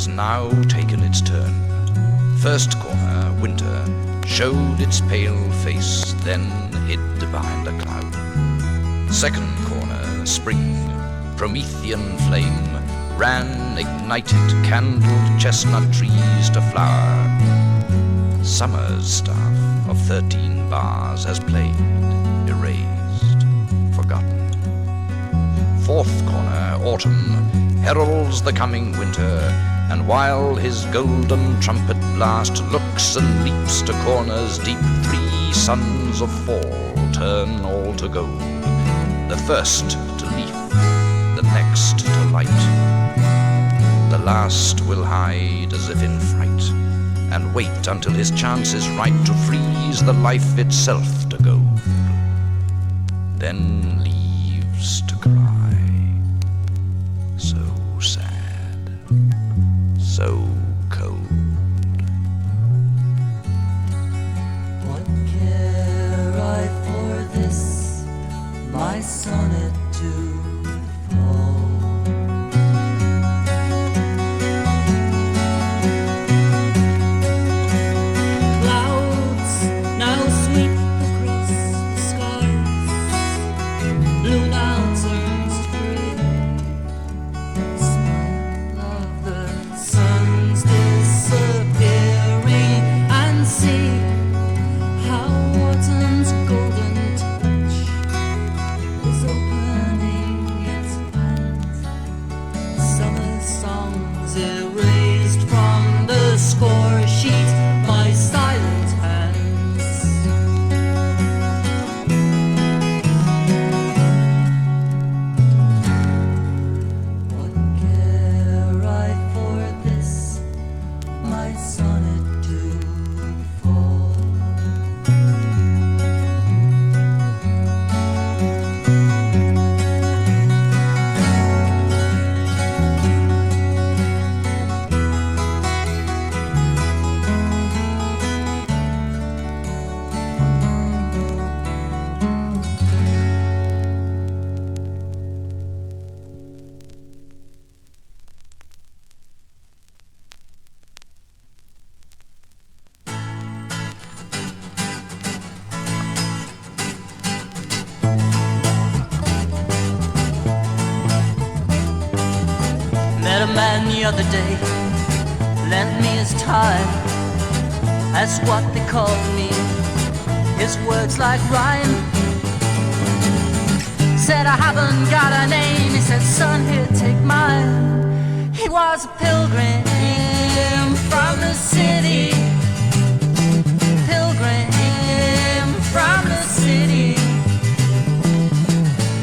has now taken its turn. First corner, winter, showed its pale face, then hid behind a cloud. Second corner, spring, Promethean flame, ran, ignited, candled chestnut trees to flower. Summer's staff of 13 bars has played, erased, forgotten. Fourth corner, autumn, heralds the coming winter, and while his golden trumpet blast looks and leaps to corners deep, 3 sons of fall turn all to gold. The first to leaf, the next to light. The last will hide as if in fright, and wait until his chance is right to freeze the life itself to gold. Then leaves to cry. So sad, so cold. What care I for this, my sonnet to fall? Clouds now sweep across the skies, blue now turns to gray. Smile of the sun's disappearing, and see how autumn's golden touch is opening its hands. Summer songs erased from the score sheet by silent hands. What care I for this, my sonnet to fall? Met a man the other day, lent me his time. That's what they call me, his words like rhyme. Said I haven't got a name, he said, son, here, take mine. He was a pilgrim from the city, pilgrim from the city.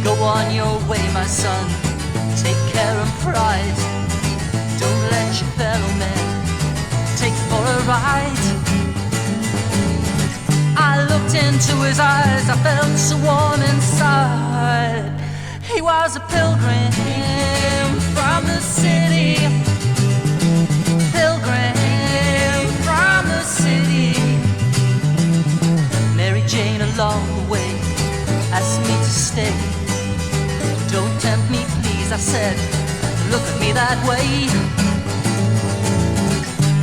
Go on your way, my son, take care and pride. Don't let your fellow men take you for a ride. I looked into his eyes, I felt so warm inside. He was a pilgrim from the city, pilgrim from the city. Mary Jane along the way asked me to stay. Don't tempt me, please, I said, look at me that way.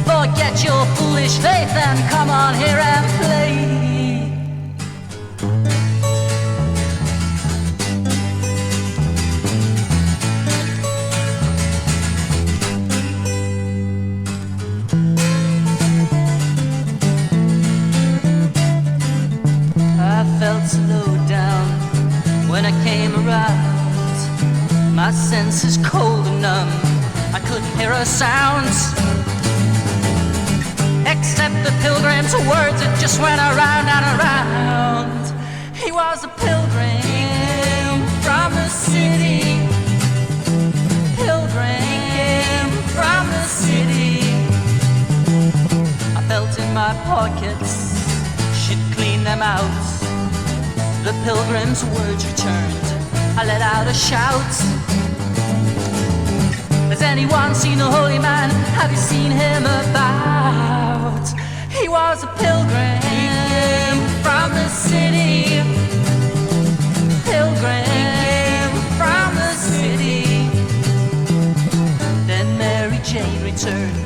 Forget your foolish faith and come on here and play. I felt slowed down when I came around. My senses cold and numb, I couldn't hear a sound, except the pilgrim's words that just went around and around. He was a pilgrim from the city, pilgrim from the city. I felt in my pockets, she'd clean them out. The pilgrim's words returned, I let out a shout. Has anyone seen the holy man? Have you seen him about? He was a pilgrim from the city, pilgrim from the city. Then Mary Jane returned,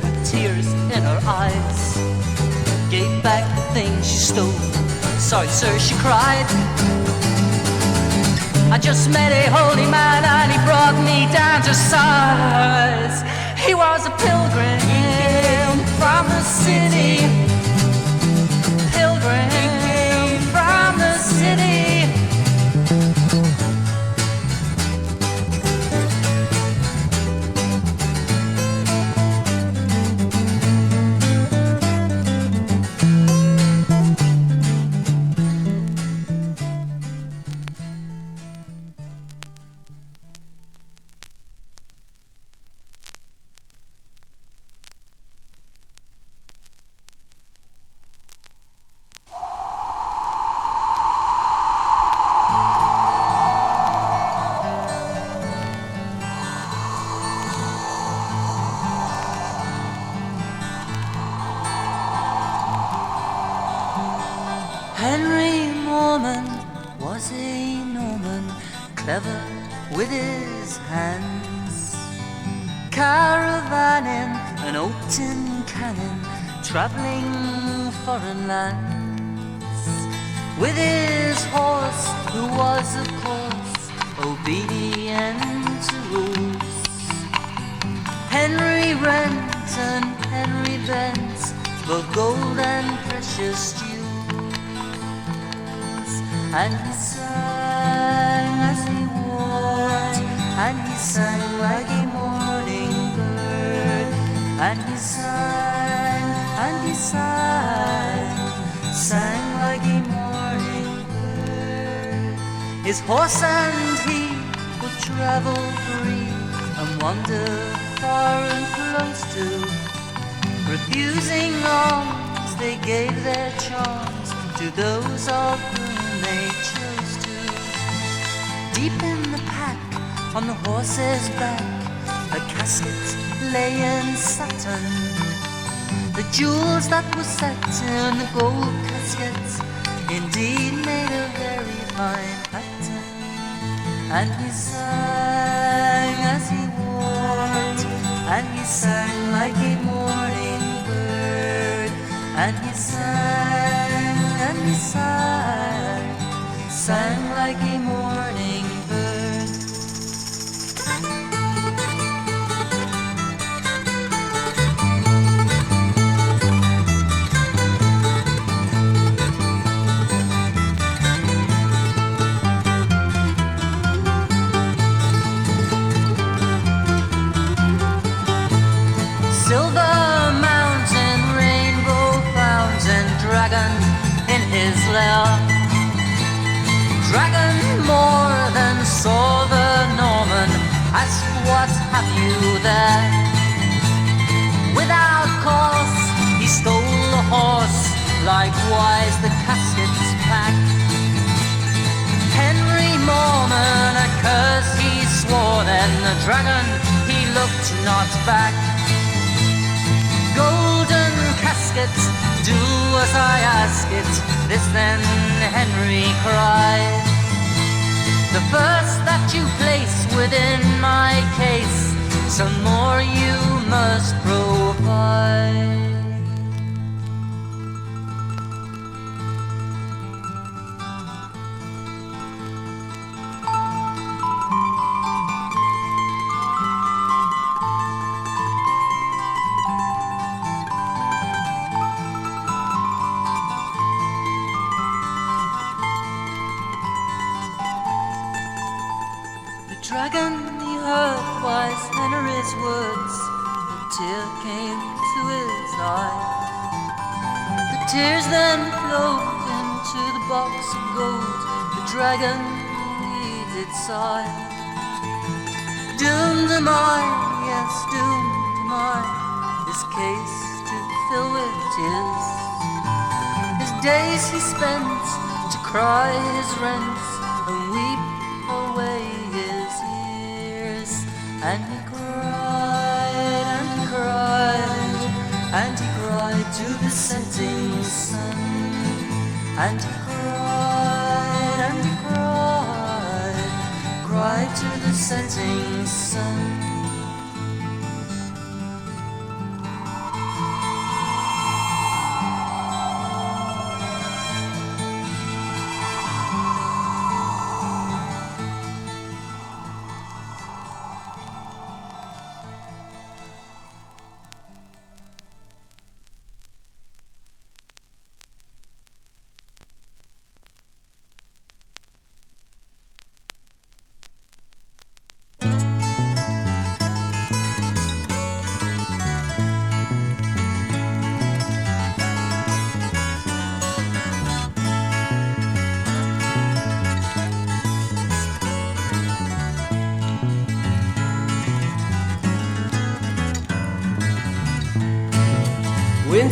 stole. Sorry, sir, she cried. I just met a holy man and he brought me down to size. He was a pilgrim from the city. Pilgrim from the city. Clever with his hands, caravanning an old tin cannon, travelling foreign lands. With his horse, who was of course obedient to rules. Henry Rent and Henry Bent spoke gold and precious jewels, and he sang as he walked, and he sang like a morning bird, and he sang, and he sang like a morning bird. His horse and he would travel free and wander far and close to, refusing alms, they gave their charms to those of whom they chose to. Deep in the pack, on the horse's back, a casket lay in satin. The jewels that were set in the gold casket indeed made a very fine pattern. And he sang as he walked, and he sang like a morning bird, and he sang, and he sang like a morning bird. Silver mountain, rainbow fountain, dragon in his lair. Dragon more than saw the Norman, asked what have you there. Without cause he stole a horse, likewise the casket's pack. Henry Mormon a curse he swore, then the dragon he looked not back. Golden casket, do as I ask it, this then Henry cried. The first that you place within my case, some more you must provide. Dragon, he heard wise Henry's words. A tear came to his eye. The tears then flowed into the box of gold. The dragon, he did sigh. Doomed am I, yes, doomed am I, this case to fill with tears. His days he spent to cry his rents and weep away his years. And he cried, and he cried, and he cried to the setting sun. And he cried, and he cried to the setting sun.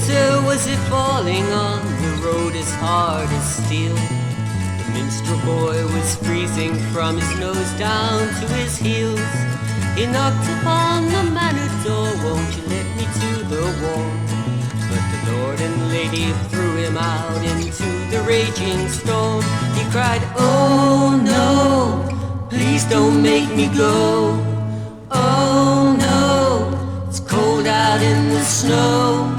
winter was it falling on the road as hard as steel. The minstrel boy was freezing from his nose down to his heels. He knocked upon the manor door, won't you let me to the wall? But the lord and lady threw him out into the raging storm. He cried, oh no, please don't make me go. Oh no, it's cold out in the snow.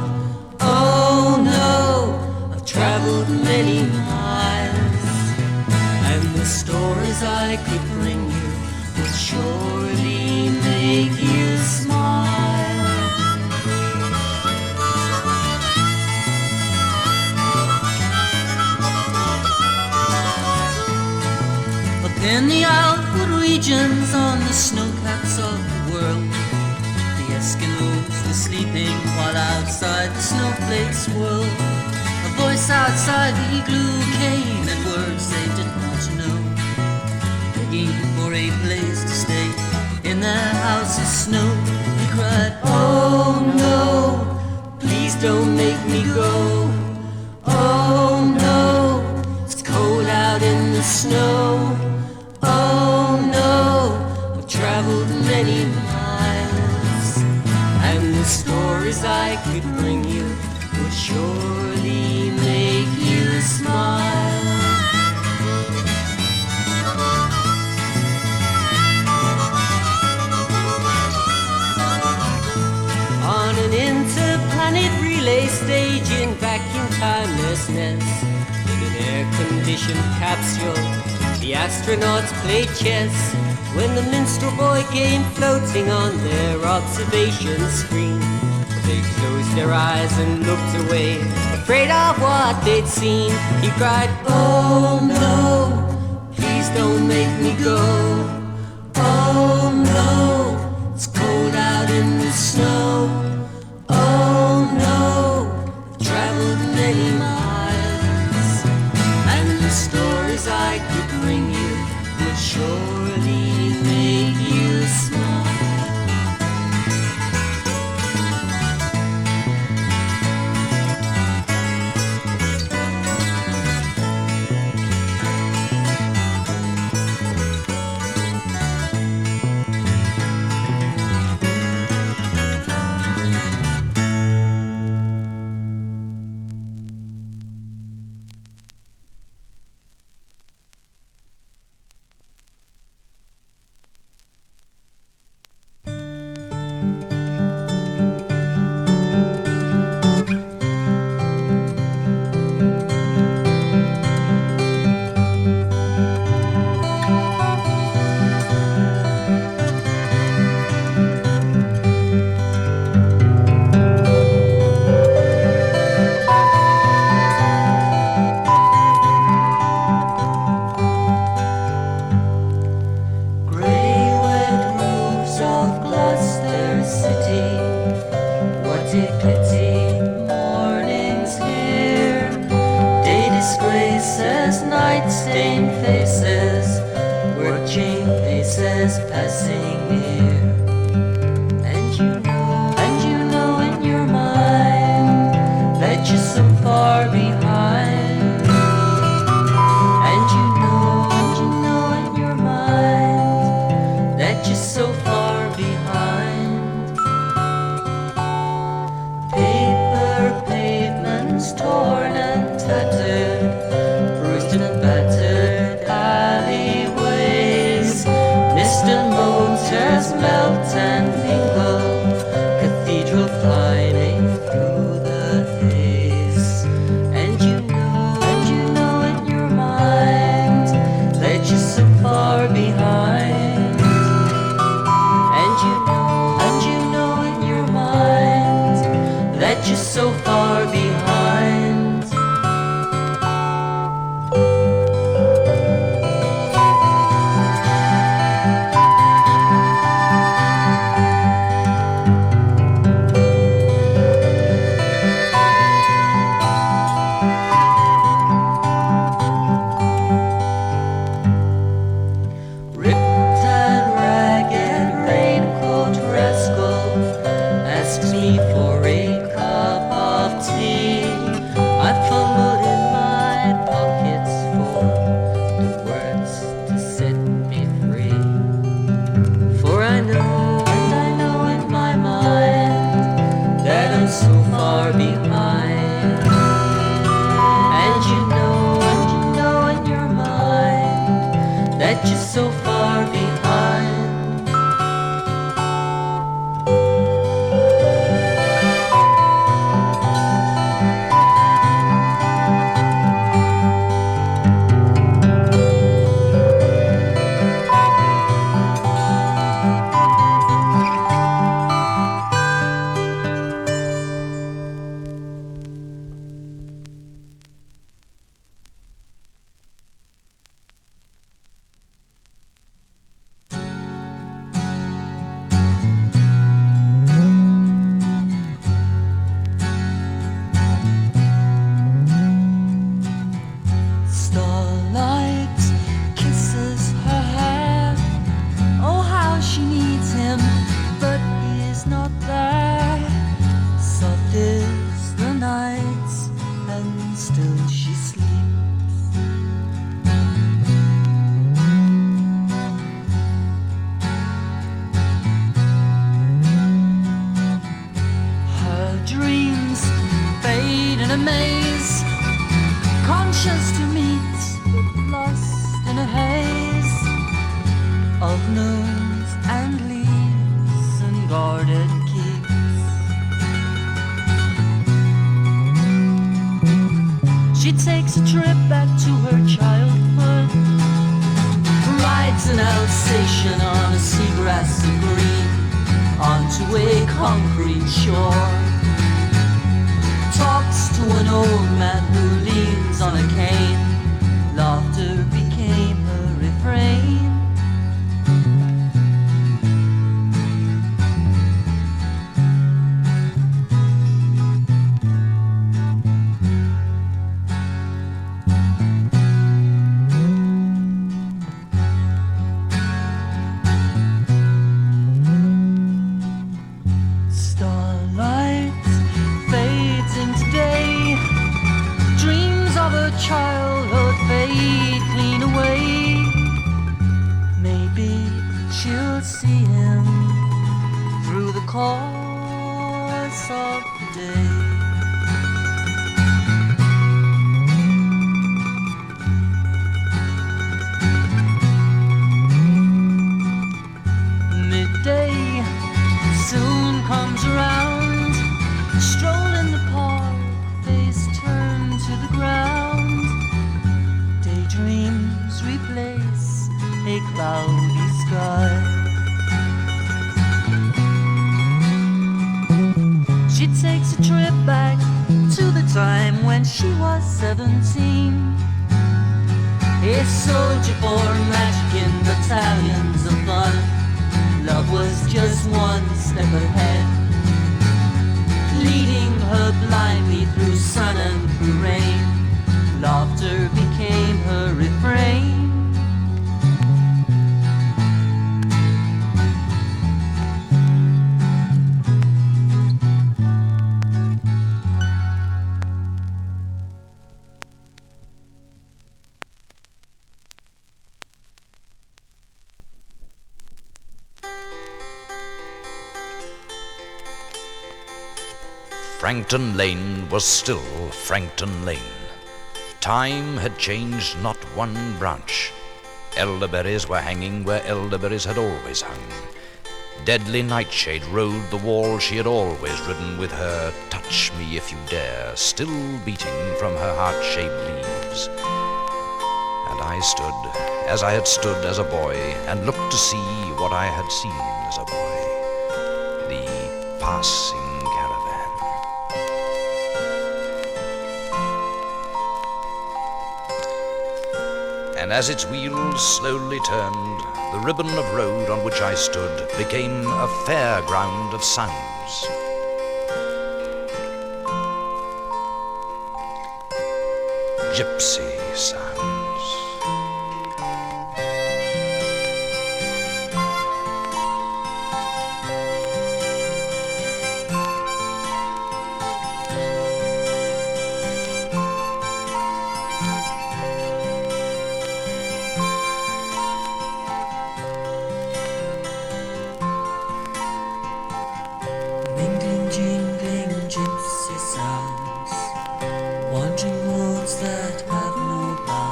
Oh no, I've traveled many miles, and the stories I could bring you would surely make you smile. Up in the outward regions on the snowcaps of the world, the Eskimos were sleeping while outside the snowflakes whirled. A voice outside the igloo came and words they did not know, begging for a place to stay in their house of snow. He cried, oh no, please don't make me go. Oh no, it's cold out in the snow. Oh no, I've traveled many miles, and the stories I could bring you would surely make you smile. On an interplanet relay stage in vacuum timelessness, in an air-conditioned capsule, the astronauts played chess when the minstrel boy came floating on their observation screen. They closed their eyes and looked away, afraid of what they'd seen. He cried, oh no, please don't make me go. Oh no, it's cold out in the snow. Oh no, I've traveled many miles, and the stories I could bring you will surely make you smile. Distant motors that you're so far behind. She takes a trip back to her childhood, rides an Alsatian on a seagrass of green, onto a concrete shore, talks to an old man who leans on a cane. Laughter became her refrain. Childhood fade clean away. Maybe she'll see him through the course of the day. Midday soon comes around. Stroll in the park, face turned to the ground. Dreams replace a cloudy sky. She takes a trip back to the time when she was 17. A soldier for magic in battalions of fun. Love was just one step ahead, leading her blindly through sun and through rain. Laughter became her refrain. Frankton Lane was still Frankton Lane. Time had changed not one branch. Elderberries were hanging where elderberries had always hung. Deadly nightshade rode the wall she had always ridden with her touch me if you dare, still beating from her heart-shaped leaves. And I stood as I had stood as a boy, and looked to see what I had seen as a boy, the passing caravan. And as its wheels slowly turned, the ribbon of road on which I stood became a fairground of sounds. Gypsy sounds. Gypsy sounds, wandering roads that have no bounds.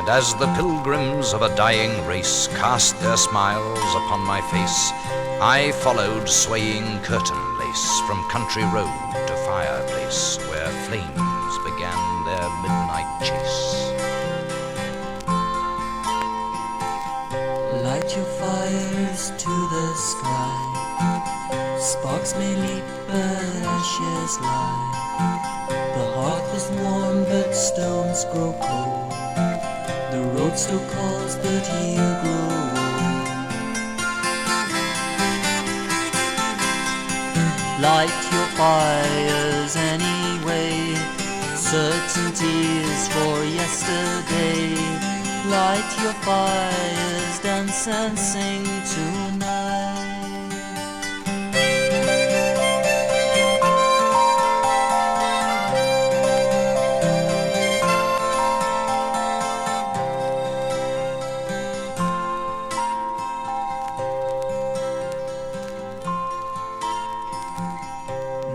And as the pilgrims of a dying race cast their smiles upon my face, I followed swaying curtain lace from country road to fireplace, where flames began their midnight chase. Light your fires to the sky. Sparks may leap but ashes lie. The hearth is warm but stones grow cold. The road still calls but you grow old. Light your fires anyway. Certainty is for yesterday. Light your fires, dance and sing tonight.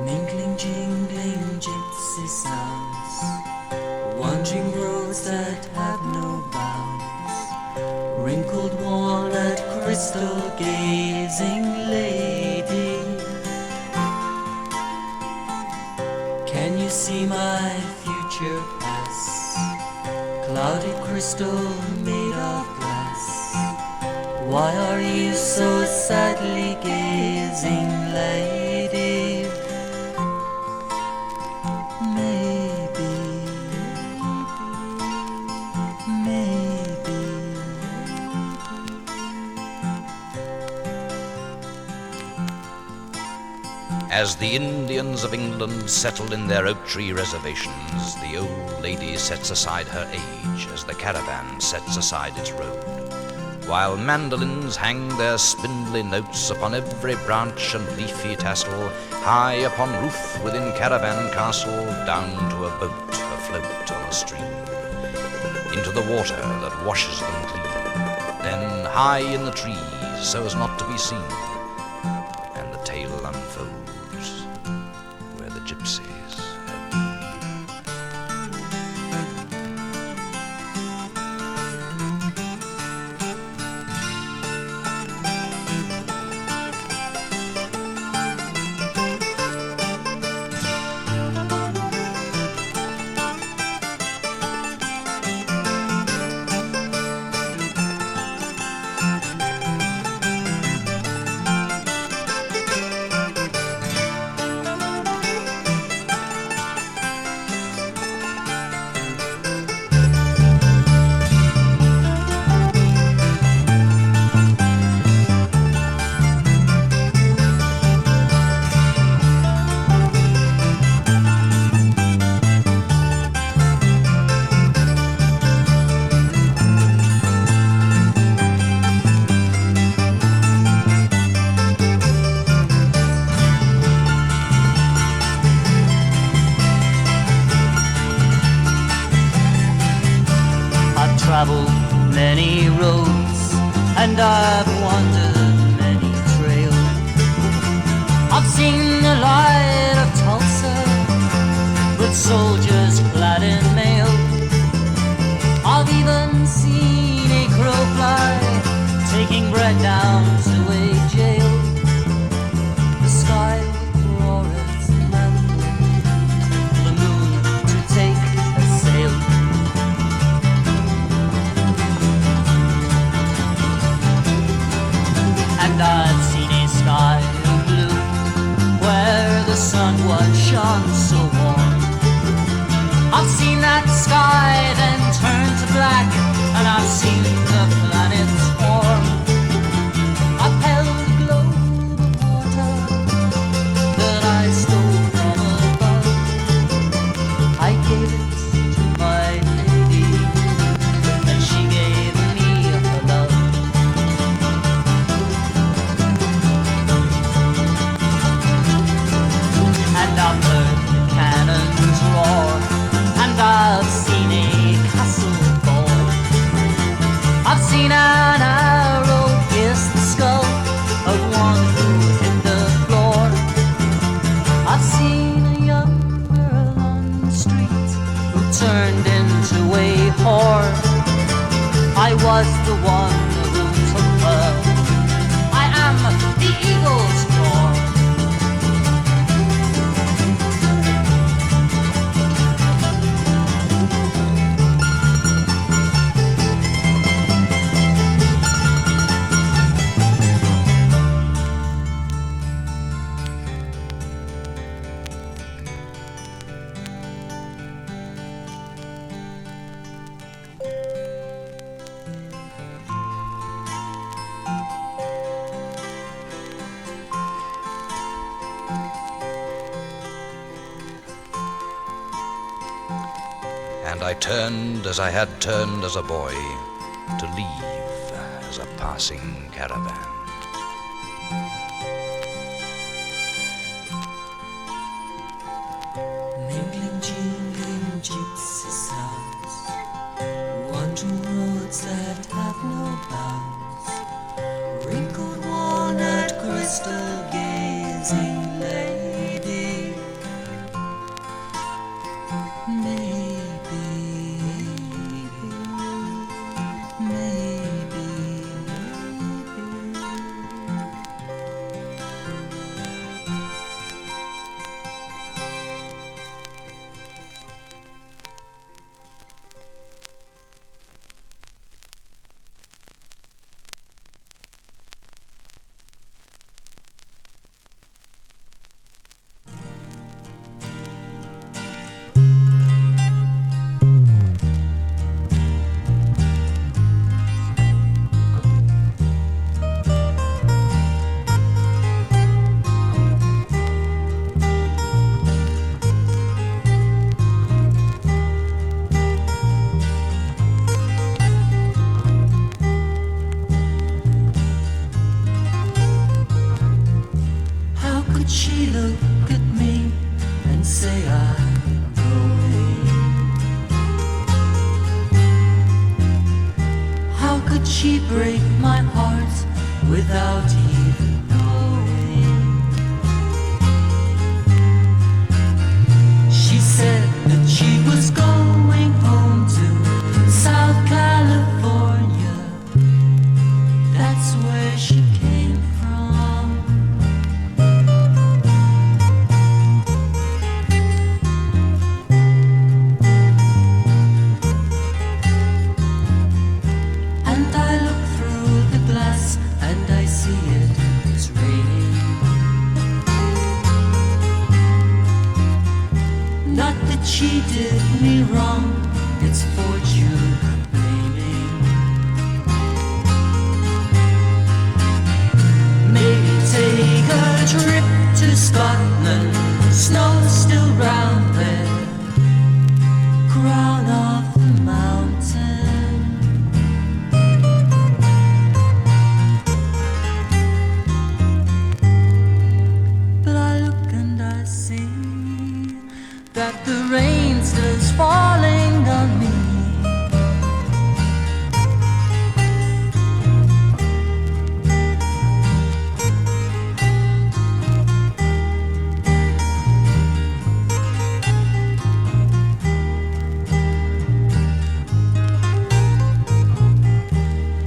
Mingling, jingling, gypsy sounds, wandering roads that have no bounds, wrinkled walnut, crystal gazing lady. Can you see my future pass? Cloudy crystal made of glass. Why are you so sadly gazing, lady? As the Indians of England settled in their oak tree reservations, the old lady sets aside her age as the caravan sets aside its road, while mandolins hang their spindly notes upon every branch and leafy tassel, high upon roof within caravan castle, down to a boat afloat on a stream, into the water that washes them clean, then high in the trees so as not to be seen, and the tale unfolds where the gypsies have been. Traveled many roads and I've wandered many trails. I've seen the light of Tulsa with soldiers clad in mail. I've even seen a crow fly taking bread down to a jail. The sky would roar its land, the moon to take a sail. And I've seen a sky of blue where the sun was shone so warm. I've seen that sky then turn to black, and I've seen the planets form. I've held a globe of water that I stole from above. I gave it to my lady, and she gave me her love. And I've heard the cannons roar, and I've seen a castle fall. I've seen an I was the one who took her. I am the eagle's roar. And I turned as I had turned as a boy, to leave as a passing caravan. Mingling, jingling gypsy sounds, wandering roads that have no bounds, wrinkled walnut crystal gazing lady. She look at me and say I'm going. How could she break my heart without even knowing? She said that she was going home to South California. That's where she came from. And I see it's raining. Not that she did me wrong, it's fortune blaming. Maybe take a trip to Scotland, snow's still round there, crown of the mountain. That the rain still's falling on me.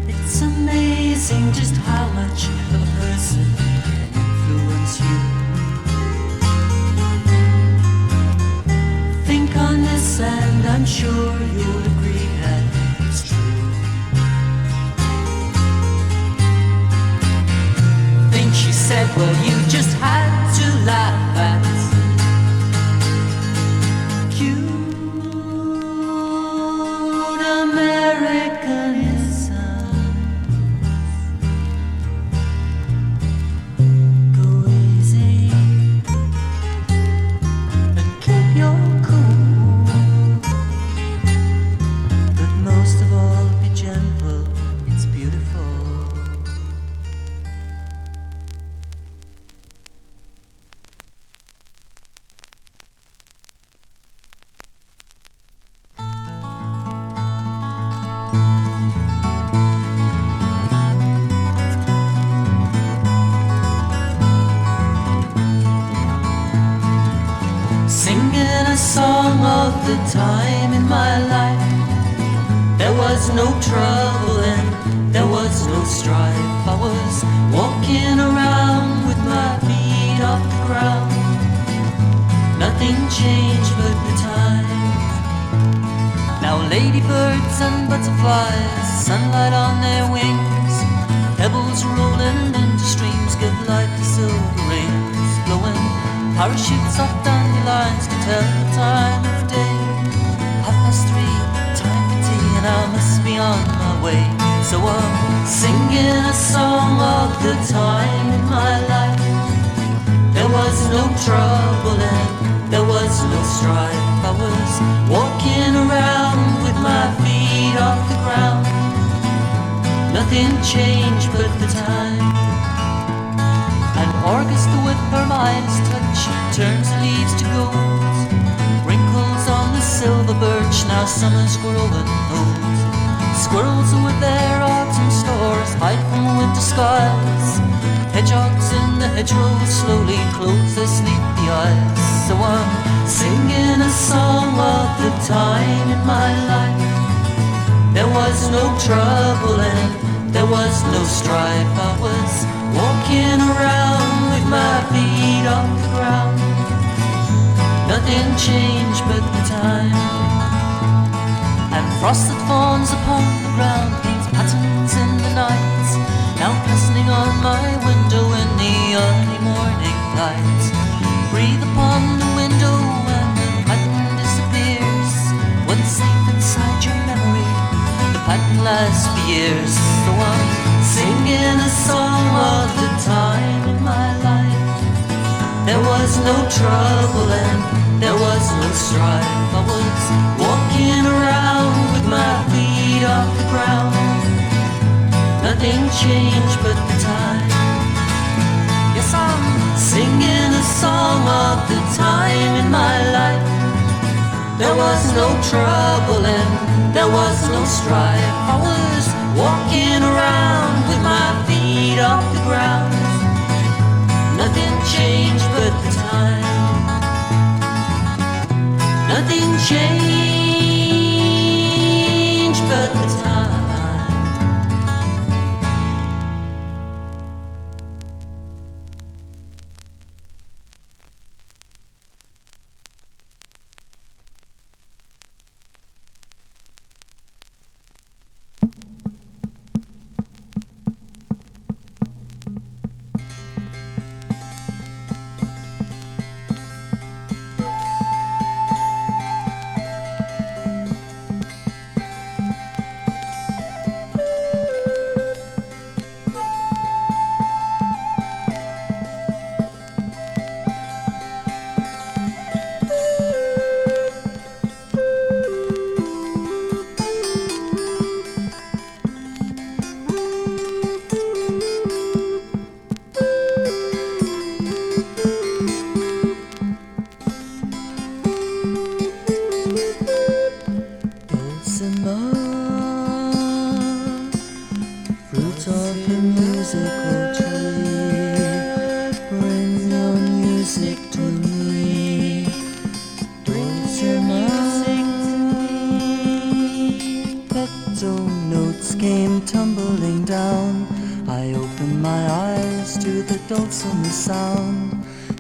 It's amazing just how much of a person can influence you. On this, and I'm sure you'll agree that it's true. Think she said, well, you just had to laugh at cute Americanisms. Go easy and keep your cool. Most of all, be gentle, it's beautiful. Singing a song of the time in my life. There was no trouble and there was no strife. I was walking around with my feet off the ground. Nothing changed but the time. Now ladybirds and butterflies, sunlight on their wings, pebbles rolling into streams give life to silver rings, blowing parachutes off dandelions to tell the time of day. 3:30, time for tea, and I must be on my way. So I'm singing a song of the time in my life. There was no trouble and there was no strife. I was walking around with my feet off the ground. Nothing changed but the time. And Augusta with her Midas touch turns the leaves to gold. Wrinkles on the silver birch, now summer's growing old. Squirrels with their autumn stores hide from winter skies. Hedgehogs in the hedgerows slowly close their sleepy eyes. So I'm singing a song of the time in my life. There was no trouble and there was no strife. I was walking around with my feet off the ground. Nothing changed but the time. And frost that forms upon the ground paints patterns in the night, now glistening on my window in the early morning light. Breathe upon the window and the pattern disappears. Once safe inside your memory, the pattern lasts for years. So I'm singing a song of the time in my life. There was no trouble and there was no strife. I was walking around with my feet off the ground. Nothing changed but the time. Yes, I'm singing a song of the time in my life. There was no trouble and there was no strife. I was walking around with my feet off the ground. Nothing changed but the time. Nothing changed but the time. Dulcimer sound,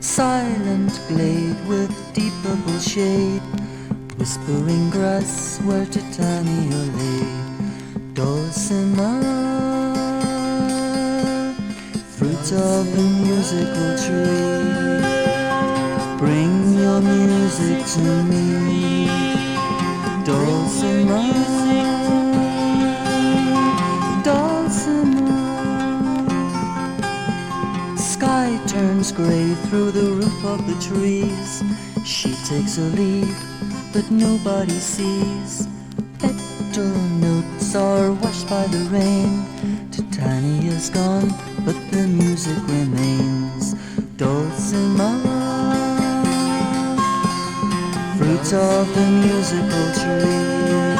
silent glade with deep purple shade, whispering grass where Titania lay. Dulcimer, fruit of the musical tree, bring your music to me. Dulcimer, Dulcimer. Sky turns grey through the roof of the trees. She takes a leaf, but nobody sees. Petal notes are washed by the rain. Titania's gone, but the music remains. Dulcimer, fruit of the musical tree,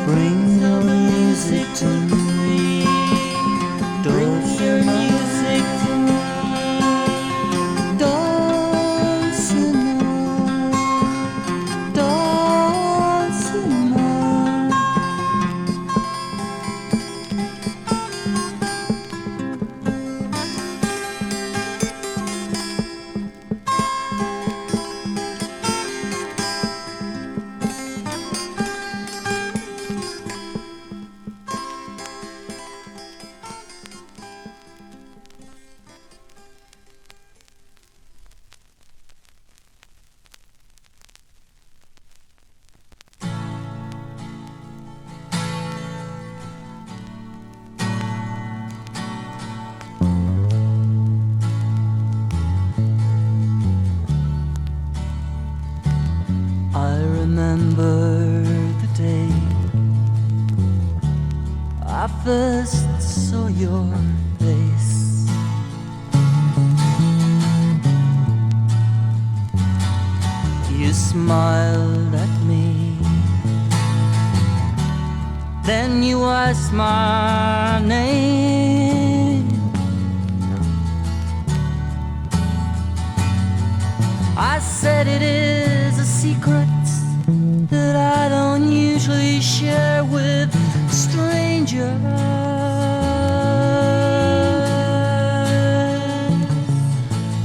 bring your music to me. Bring your music to me. Dulcimer, Dulcimer. first saw your face, you smiled at me. Then you asked my name. I said it is a secret that I don't usually share with strangers.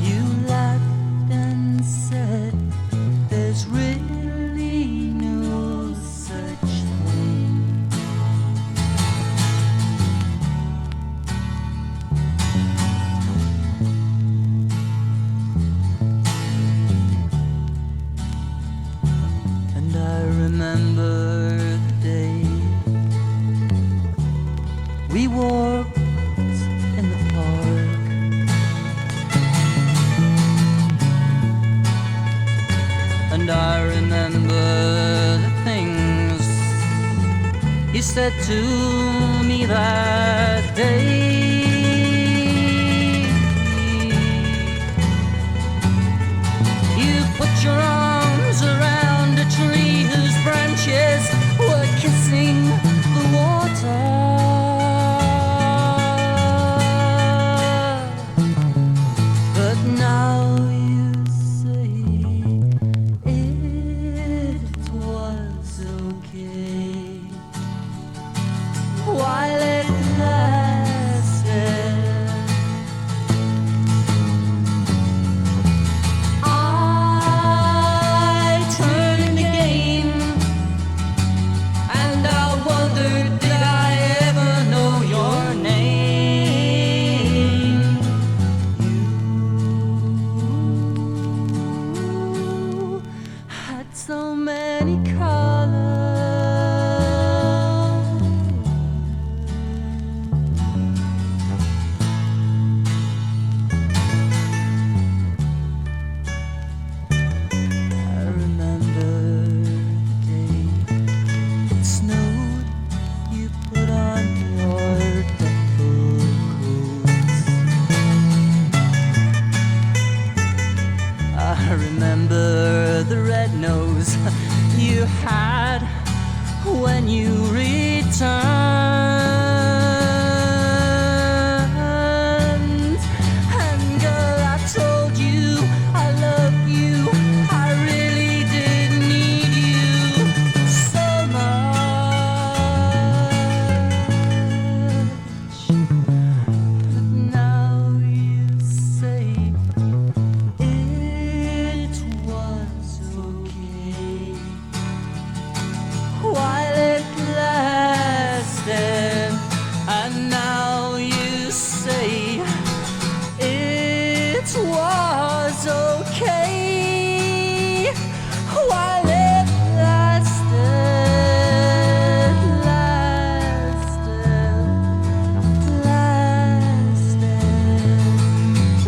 You laughed and said there's really no such thing. And I remember the day we walked in the park, and I remember the things you said to me that day. You put your arms around a tree whose branches were kissing the water. But now you say it was okay while it lasted. I turned again, and I wondered, did I ever know your name? You had so many colors. I remember the day it snowed, you put on your duffel coats. I remember the red nose you had when you returned. And girl, I told you I love you. I really did need you so much. But now you say it was okay while it lasted. And now you say it was okay while it lasted,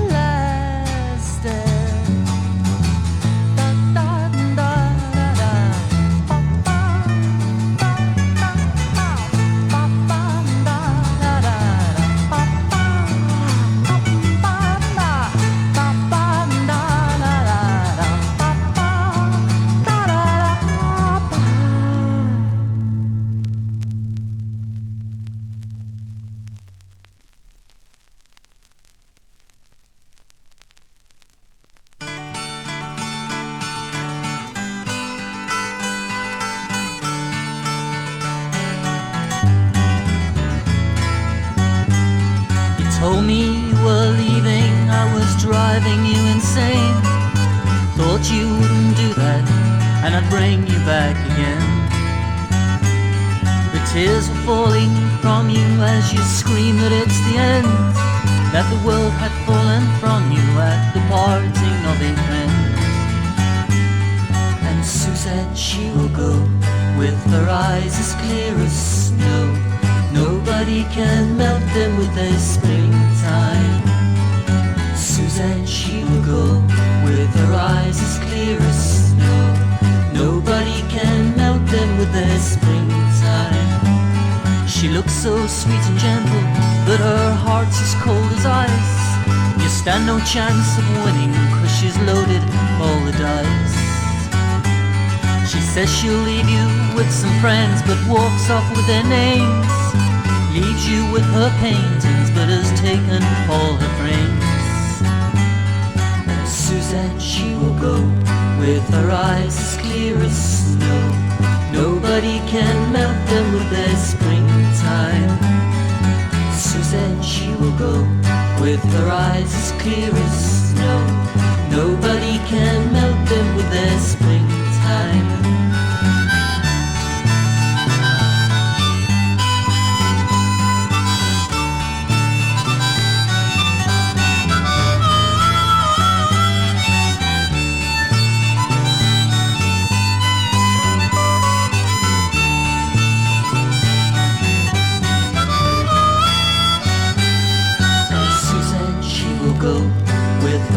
lasted. Da, da, da, da, da. Ba, ba, ba, ba, ba. Ba, ba, da, da, da, da. Ba, ba, ba, ba, ba. Ba, ba, da, da, da, da. Ba, ba, da, da, da, ba. You told me you were leaving, I was driving you insane. Thought you wouldn't do that, and I'd bring you back again. The tears were falling from you as you screamed that it's the end, that the world had fallen from you at the parting of a friend. And Sue said she will go with her eyes as clear as snow. Nobody can melt them with their springtime. Sue said she will go with her eyes as clear as snow. Nobody can melt them with their springtime. She looks so sweet and gentle, but her heart's as cold as ice. You stand no chance of winning, 'cause she's loaded all the dice. She says she'll leave you with some friends, but walks off with their names. Leaves you with her paintings, but has taken all her frames. And Suzanne, she will go with her eyes as clear as snow. Nobody can melt them with their springtime. Suzanne, she will go with her eyes as clear as snow. Nobody can melt them with their springtime.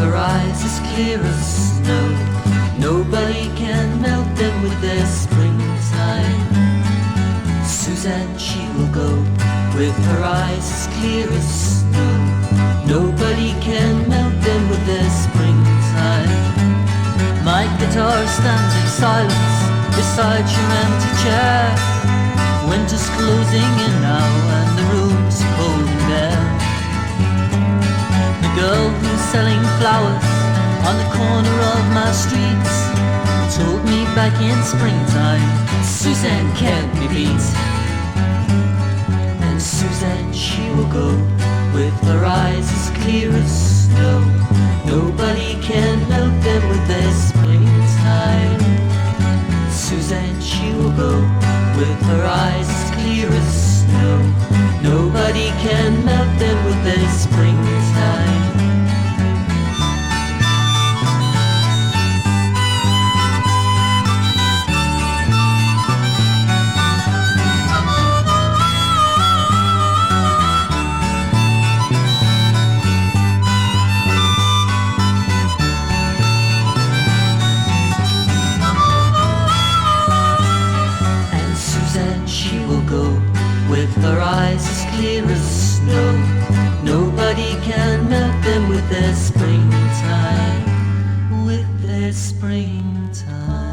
Her eyes as clear as snow. Nobody can melt them with their springtime. Suzanne, she will go with her eyes as clear as snow. Nobody can melt them with their springtime. My guitar stands in silence beside your empty chair. Winter's closing in now and the room's cold and bare. The girl who's selling flowers on the corner of my streets told me back in springtime, Suzanne can't be beat. And Suzanne, she will go with her eyes as clear as snow. Nobody can melt them with their springtime. Suzanne, she will go with her eyes as clear as snow. Nobody can melt them with their springtime. With her eyes as clear as snow. Nobody can melt them with their springtime. With their springtime.